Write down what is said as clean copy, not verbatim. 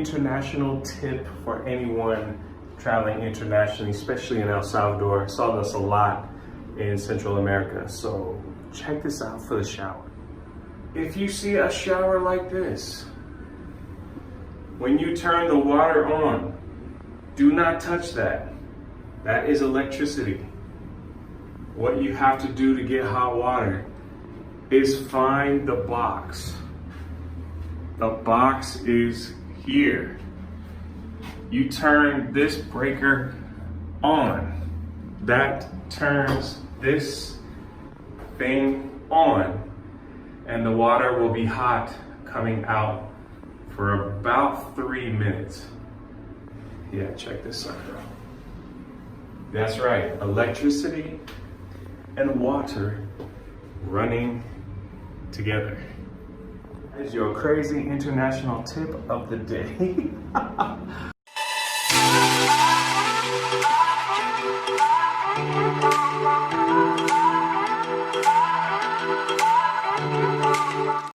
international tip for anyone traveling internationally, especially in El Salvador. I saw this a lot in Central America. So check this out for the shower. If you see a shower like this, when you turn the water on, do not touch that. That is electricity. What you have to do to get hot water is find the box. The box is here. You turn this breaker on. That turns this thing on, and the water will be hot coming out for about 3 minutes. Yeah, check this out. That's right, electricity and water running together. That is your crazy international tip of the day.